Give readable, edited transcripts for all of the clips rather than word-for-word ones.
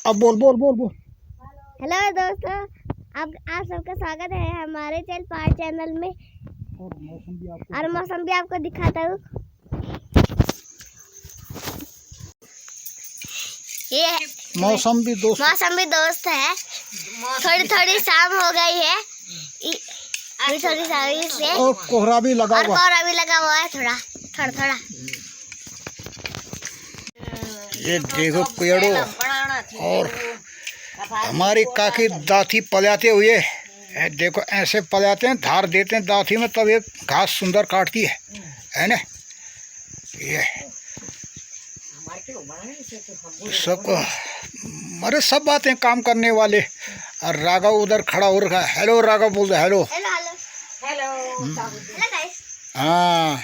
अब बोल बोल बोल बोल। हेलो दोस्तों, आप सबका स्वागत है हमारे चैनल में। और मौसम भी आपको दिखाता हूँ। ये मौसम भी दोस्त है। थोड़ी थोड़ी शाम हो गई है। थोड़ी शाम से और कोहरा भी लगा हुआ है थोड़ा थोड़ा। ये देखो पेड़ों और हमारी काकी दाती पलाते हुए देखो ऐसे पलाते हैं, धार देते हैं दाती में, तब ये घास सुंदर काटती है ना। ये सबको अरे सब बातें काम करने वाले। और राघव उधर खड़ा हो रखा है। हेलो राघव बोल दो। हेलो हाँ,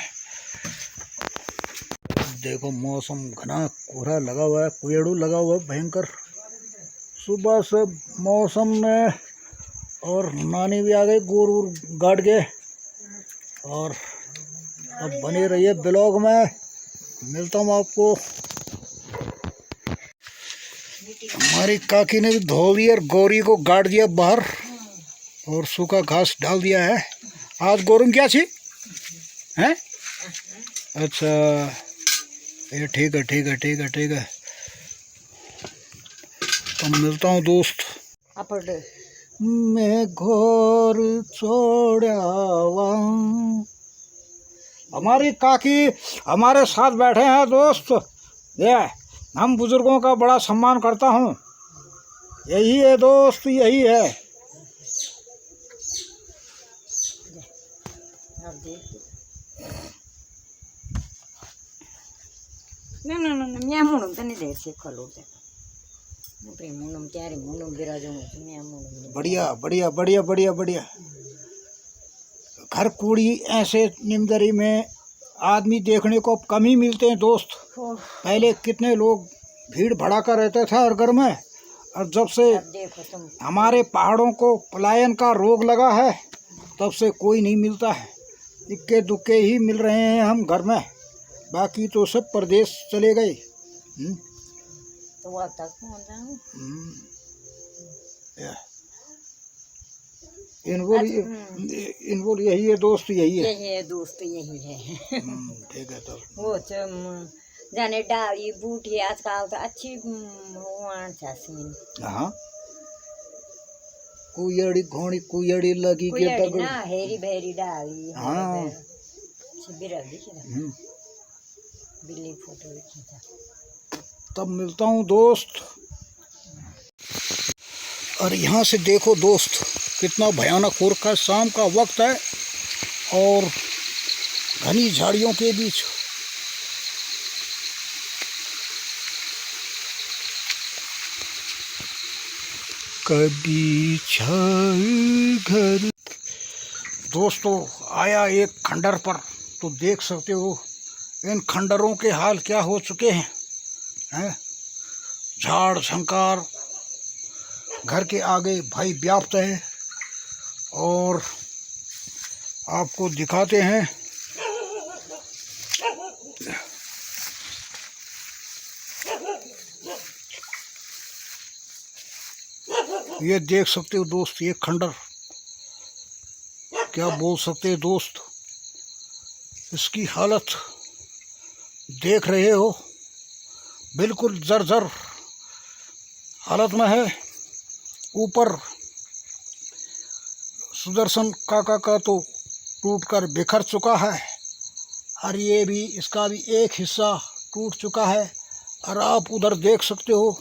देखो मौसम घना कोहरा लगा हुआ है, पेड़ों लगा हुआ है भयंकर। सुबह से मौसम में और नानी भी आ गई, गोर गाड़ के। और अब बने रहिए ब्लॉग में, मिलता हूँ आपको। हमारी काकी ने भी धो दिया और गौरी को गाड़ दिया बाहर और सूखा घास डाल दिया है। आज गोरुम क्या छी हैं? अच्छा, ये ठीक है। तो मिलता हूँ दोस्त। मैं घोर छोड़ावा। हमारी काकी हमारे साथ बैठे हैं दोस्त। ये हम बुजुर्गों का बड़ा सम्मान करता हूँ। यही है दोस्त, यही है। मैं मुंडम तने देर से खलो ते प्रेम मुंडम क्यारे मुंडम बिराजो मैं मुंडम बढ़िया। घर कूड़ी ऐसे निमदरी में आदमी देखने को कम ही मिलते हैं दोस्त। पहले कितने लोग भीड़ भड़ाका रहता था हर घर में। और जब से हमारे पहाड़ों को पलायन का रोग लगा है, तब से कोई नहीं मिलता है। इक्के दुक्के ही मिल रहे हैं हम घर में, बाकी तो सब प्रदेश चले गए। तो वो तक इनवोल यही है दोस्त, यही है दोस्त, यही है। ठीक है। तो वो जाने डाली बूटी आजकल तो अच्छी हुआन सीन। हाँ, कुयड़ी लगी के तक ना हेरी बहरी डाली। हाँ, बिरा दिखे ना बिल्ली फोटो खींचा। तब मिलता हूँ दोस्त। और यहाँ से देखो दोस्त कितना भयानक हो रखा है। शाम का वक्त है और घनी झाड़ियों के बीच कभी छाए घर। दोस्तों आया एक खंडर पर, तो देख सकते हो इन खंडरों के हाल क्या हो चुके हैं। झाड़ झंकार घर के आगे भाई व्याप्त है। और आपको दिखाते हैं। ये देख सकते हो दोस्त, ये खंडर क्या बोल सकते हैं दोस्त, इसकी हालत देख रहे हो, बिल्कुल जर्जर हालत में है। ऊपर सुदर्शन काका का तो टूटकर बिखर चुका है, और ये भी, इसका भी एक हिस्सा टूट चुका है। और आप उधर देख सकते हो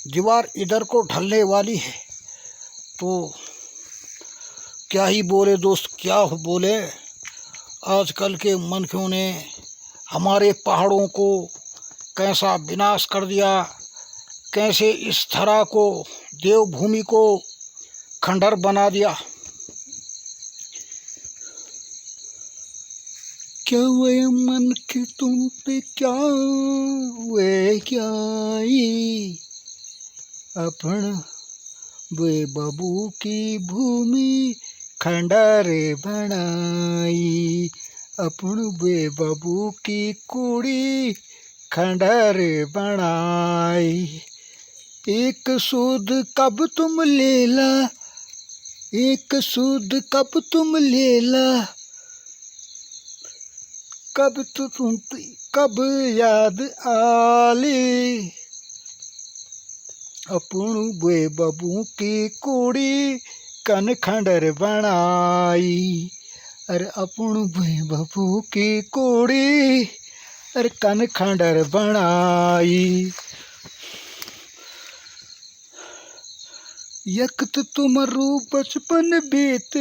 दीवार इधर को ढलने वाली है। तो क्या ही बोले दोस्त, क्या बोले। आजकल के मनखियों ने हमारे पहाड़ों को कैसा विनाश कर दिया, कैसे इस धरा को, देवभूमि को खंडर बना दिया। क्या वे मन की तुम पे क्या वे क्या अपन वे बाबू की भूमि खंडर बनाई, अपन वे बाबू की कुड़ी खंडर बनाई। एक सूद कब तुम लेला, एक सूद कब तुम लेला, कब याद आली, अपनू बे बबू की कुड़ी कन खंडर बनाई। अरे अपनू बे बबू की कुड़ी अरे कन खंडर बनाई। यकत तुमरू बचपन बीत,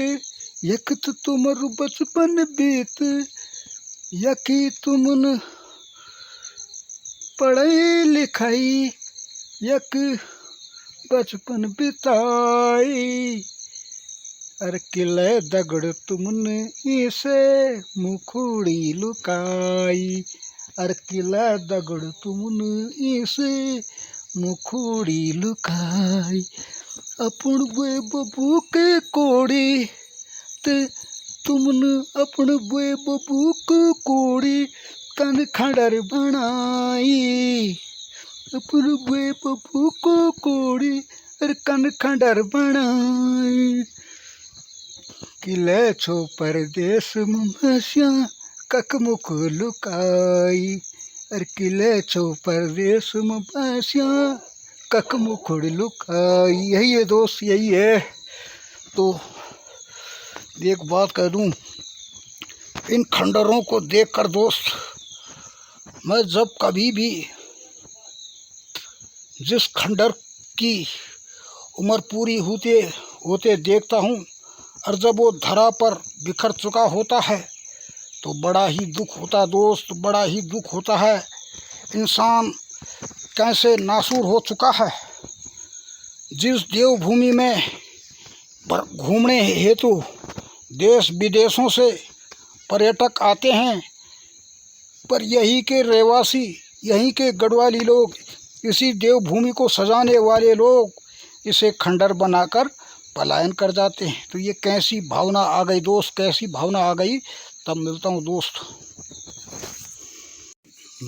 यकत तुमरू बचपन बीत, यकी तुमन पढ़ाई लिखाई, यक बचपन बिताई। अरे किले दगड़ तुमने इसे मुखड़ी लुकाई, अरे किला दगड़ तुमने इसे मुखड़ी लुकाई। अपन बे बबू के कोड़ी ते तुमने अपन बे बबू के कोड़ी कन खंडर बनाई। अपन बे बबू को कोड़ी अरे कन खंडर बनाई। किले छो परदेश ममस्या कक मुख लुकाई। अरे किले छो परदेश ममस्या कक मुखड़ लुकाई। यही है दोस्त, यही है। तो एक बात कह दूं, इन खंडरों को देखकर दोस्त, मैं जब कभी भी जिस खंडर की उम्र पूरी होते होते देखता हूँ और जब वो धरा पर बिखर चुका होता है तो बड़ा ही दुख होता दोस्त, बड़ा ही दुख होता है। इंसान कैसे नासूर हो चुका है। जिस देवभूमि में घूमने हेतु देश विदेशों से पर्यटक आते हैं, पर यहीं के रहवासी, यहीं के गढ़वाली लोग, इसी देवभूमि को सजाने वाले लोग इसे खंडर बनाकर पलायन कर जाते हैं। तो ये कैसी भावना आ गई दोस्त, कैसी भावना आ गई। तब मिलता हूँ दोस्त।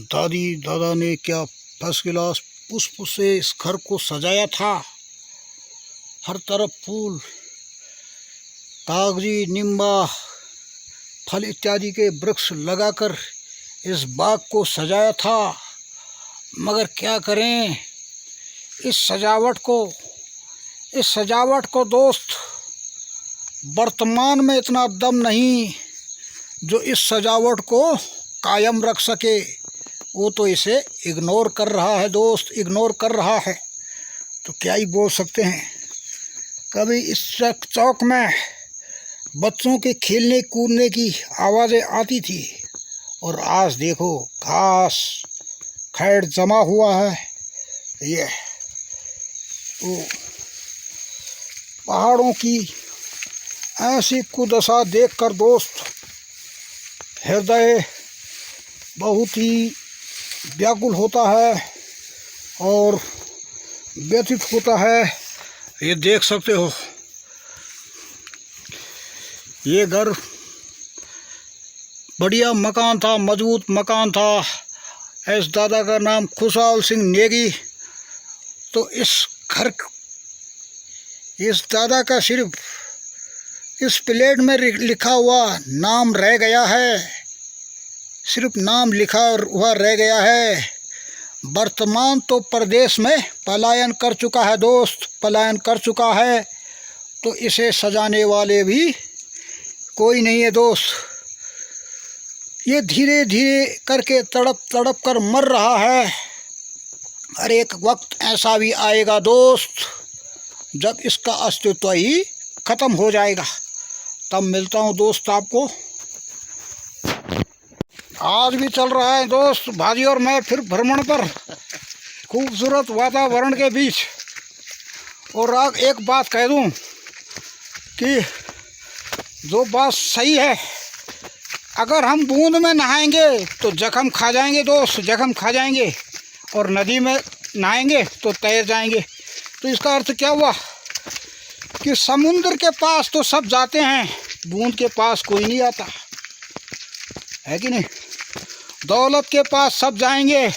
दादी दादा ने क्या फर्स्ट क्लास पुष्प से इस घर को सजाया था। हर तरफ फूल, कागजी, निम्बा, फल इत्यादि के वृक्ष लगाकर इस बाग को सजाया था। मगर क्या करें, इस सजावट को दोस्त वर्तमान में इतना दम नहीं जो इस सजावट को कायम रख सके। वो तो इसे इग्नोर कर रहा है दोस्त, इग्नोर कर रहा है। तो क्या ही बोल सकते हैं। कभी इस चौक में बच्चों के खेलने कूदने की आवाज़ें आती थी और आज देखो घास खैर जमा हुआ है। ये तो पहाड़ों की ऐसी कुदशा देखकर दोस्त हृदय बहुत ही व्याकुल होता है और व्यथित होता है। ये देख सकते हो, ये घर बढ़िया मकान था, मजबूत मकान था। इस दादा का नाम खुशहाल सिंह नेगी। तो इस दादा का सिर्फ इस प्लेट में लिखा हुआ नाम रह गया है, सिर्फ नाम लिखा हुआ रह गया है। वर्तमान तो प्रदेश में पलायन कर चुका है दोस्त, पलायन कर चुका है। तो इसे सजाने वाले भी कोई नहीं है दोस्त। ये धीरे धीरे करके तड़प कर मर रहा है। और एक वक्त ऐसा भी आएगा दोस्त जब इसका अस्तित्व ही ख़त्म हो जाएगा। तब मिलता हूँ दोस्त आपको। आज भी चल रहा है दोस्त भाजी और मैं फिर भ्रमण पर खूबसूरत वातावरण के बीच। और एक बात कह दूँ कि जो बात सही है, अगर हम बूंद में नहाएंगे तो जख्म खा जाएंगे दोस्त, जख्म खा जाएंगे। और नदी में नहाएंगे तो तैर जाएंगे। तो इसका अर्थ क्या हुआ कि समुद्र के पास तो सब जाते हैं, बूंद के पास कोई नहीं आता है कि नहीं। दौलत के पास सब जाएंगे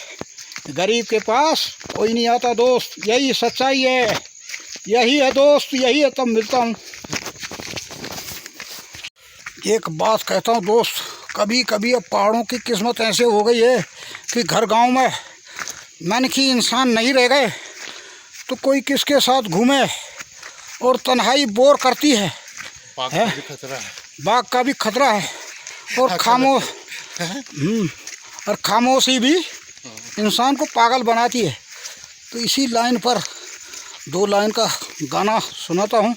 गरीब के पास कोई नहीं आता दोस्त, यही सच्चाई है, यही है दोस्त, यही है। तब मिलता हूँ। एक बात कहता हूँ दोस्त, कभी कभी अब पहाड़ों की किस्मत ऐसे हो गई है कि घर गांव में मन की इंसान नहीं रह गए, तो कोई किसके साथ घूमे और तन्हाई बोर करती है। बाघ का भी खतरा है, बाघ का भी खतरा है, और और खामोशी भी इंसान को पागल बनाती है। तो इसी लाइन पर 2 लाइन का गाना सुनाता हूँ।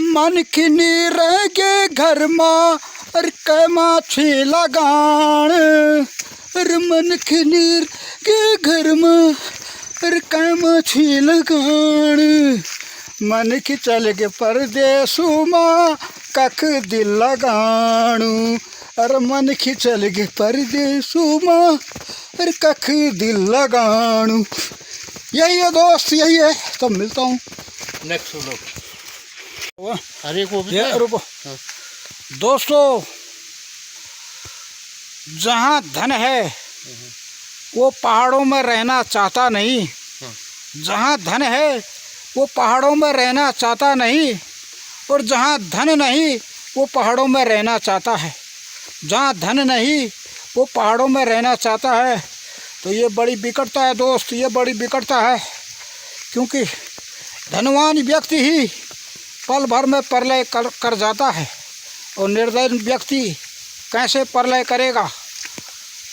मन खिनी रह के घर माँ अर कैमा छे लगान, अर मन खिनी के घर माँ अर कैमा छे लगान, मन की चल के परदेसु माँ कख दिल लगाणु, अर मन की चल के परदेसु माँ अर कख दिल लगाणु। यही है दोस्त, यही है। तब मिलता हूँ नेक्स्ट लोग अरे को भी ये रुको दोस्तों, जहाँ धन है वो पहाड़ों में रहना चाहता नहीं, जहाँ धन है वो पहाड़ों में रहना चाहता नहीं, और जहाँ धन नहीं वो पहाड़ों में रहना चाहता है। जहाँ धन नहीं वो पहाड़ों में रहना चाहता है। तो ये बड़ी विकटता है दोस्त, ये बड़ी विकटता है, क्योंकि धनवान व्यक्ति ही पल भर में प्रलय कर जाता है, और निर्दयी व्यक्ति कैसे प्रलय करेगा।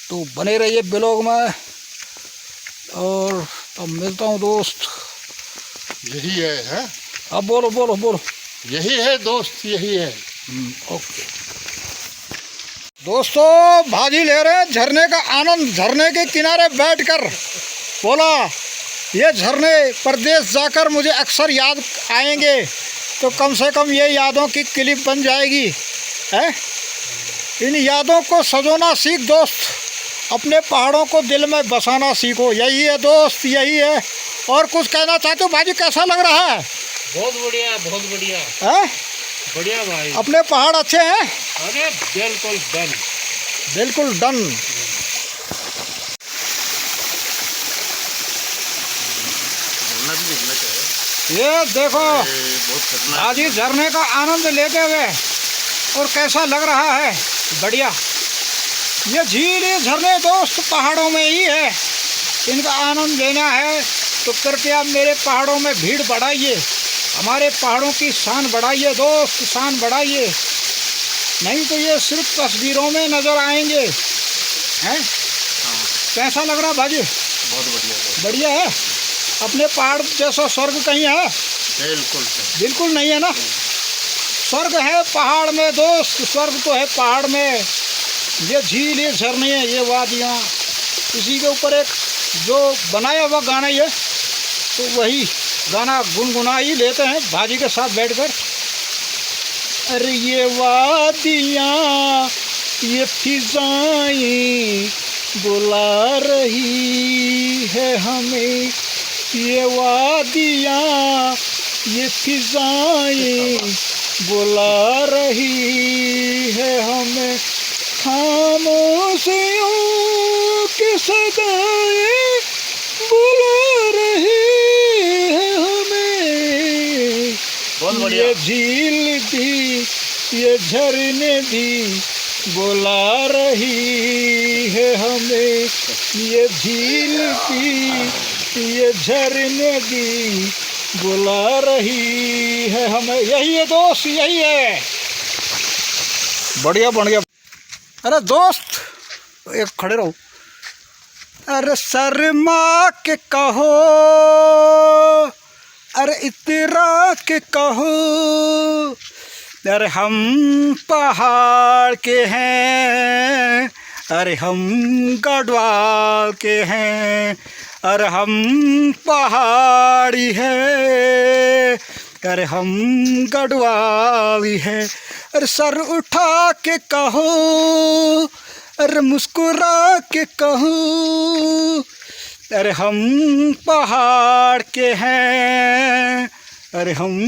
तो बने रहिए ब्लॉग में, और अब मिलता हूँ दोस्त। यही है अब बोलो बोलो बोलो। यही है दोस्त, यही है। ओके दोस्तों, भाजी ले रहे हैं झरने का आनंद, झरने के किनारे बैठकर। बोला ये झरने प्रदेश जाकर मुझे अक्सर याद आएंगे, तो कम से कम ये यादों की क्लिप बन जाएगी है। इन यादों को सजोना सीख दोस्त, अपने पहाड़ों को दिल में बसाना सीखो। यही है दोस्त, यही है। और कुछ कहना चाहते हो भाजी? कैसा लग रहा है? बहुत बढ़िया, बहुत बढ़िया है, बढ़िया भाई। अपने पहाड़ अच्छे हैं? अरे बिल्कुल डन, बिल्कुल डन। ये देखो भाजी झरने का आनंद लेते हुए, और कैसा लग रहा है? बढ़िया। ये झील, ये झरने दोस्त पहाड़ों में ही है, इनका आनंद लेना है तो कृपया मेरे पहाड़ों में भीड़ बढ़ाइए, हमारे पहाड़ों की शान बढ़ाइए दोस्त, शान बढ़ाइए। नहीं तो ये सिर्फ तस्वीरों में नज़र आएंगे हैं। कैसा लग रहा भाजी? बहुत बढ़िया, बढ़िया है। अपने पहाड़ जैसा स्वर्ग कहीं है? बिल्कुल बिल्कुल नहीं है ना। स्वर्ग है पहाड़ में दोस्त, स्वर्ग तो है पहाड़ में। ये झील, ये झरने, ये वादियाँ, इसी के ऊपर एक जो बनाया हुआ गाना ही है, तो वही गाना गुनगुना ही लेते हैं भाजी के साथ बैठकर। अरे ये वादियाँ, ये फिजाएं बुला रही है हमें, ये वादियाँ, ये फिजाएं बुला रही है हमें, खामोशियों की सदाएं बुला रही है हमें। बहुत बढ़िया। ये झील भी, ये झरने भी बुला रही है हमें, ये झील भी, ये झरने भी बुला रही है हमें। यही है दोस्त, यही है। बढ़िया बढ़िया। अरे दोस्त एक खड़े रहो। अरे शर्मा के कहो, अरे इतरा के कहो, अरे हम पहाड़ के हैं, अरे हम गढ़वाल के हैं, अरे हम पहाड़ी हैं, अरे हम गढ़वाली हैं। अरे सर उठा के कहो, अरे मुस्कुरा के कहो, अरे हम पहाड़ के हैं, अरे हम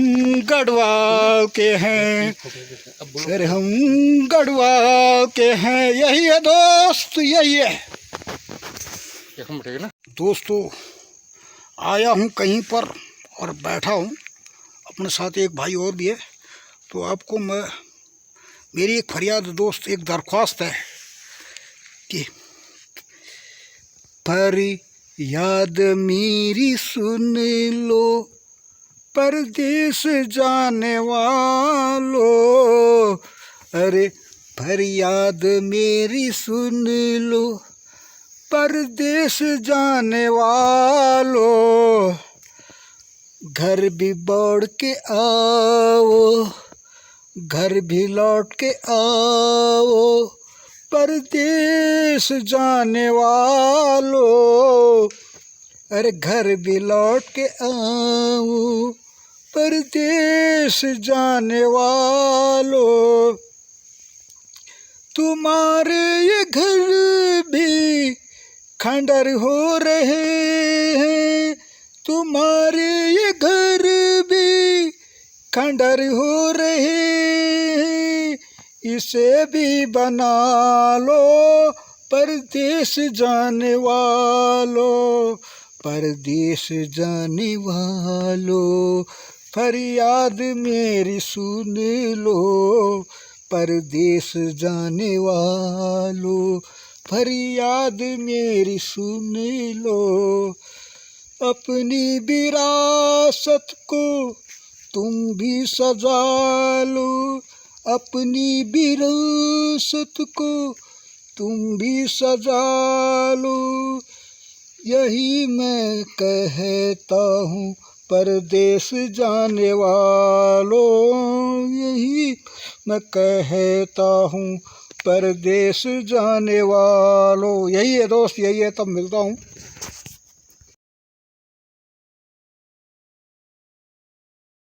गढ़वाल के हैं, अरे हम गढ़वाल के हैं। यही है दोस्त, यही है। एक मिनट है ना। दोस्तों आया हूँ कहीं पर और बैठा हूँ, अपने साथ एक भाई और भी है। तो आपको मेरी एक फरियाद दोस्त, एक दरख्वास्त है कि फरियाद मेरी सुन लो परदेश जाने वालों, अरे फरियाद मेरी सुन लो परदेश जाने वालों, घर भी लौट के आओ, घर भी लौट के आओ परदेश जाने वालों, अरे घर भी लौट के आओ परदेश जाने वालों। तुम्हारे ये घर भी खंडर हो रहे हैं, तुम्हारे ये घर भी खंडर हो रहे हैं, इसे भी बना लो परदेश जाने वालों, परदेश जाने वालों, फरियाद मेरी सुन लो परदेश जाने वालों, फरियाद मेरी सुन लो। अपनी विरासत को तुम भी सजा लो, अपनी विरासत को तुम भी सजा लो, यही मैं कहता हूँ परदेश जाने वालों, यही मैं कहता हूँ परदेश जाने वालों। यही है दोस्त, यही है। तब मिलता हूँ।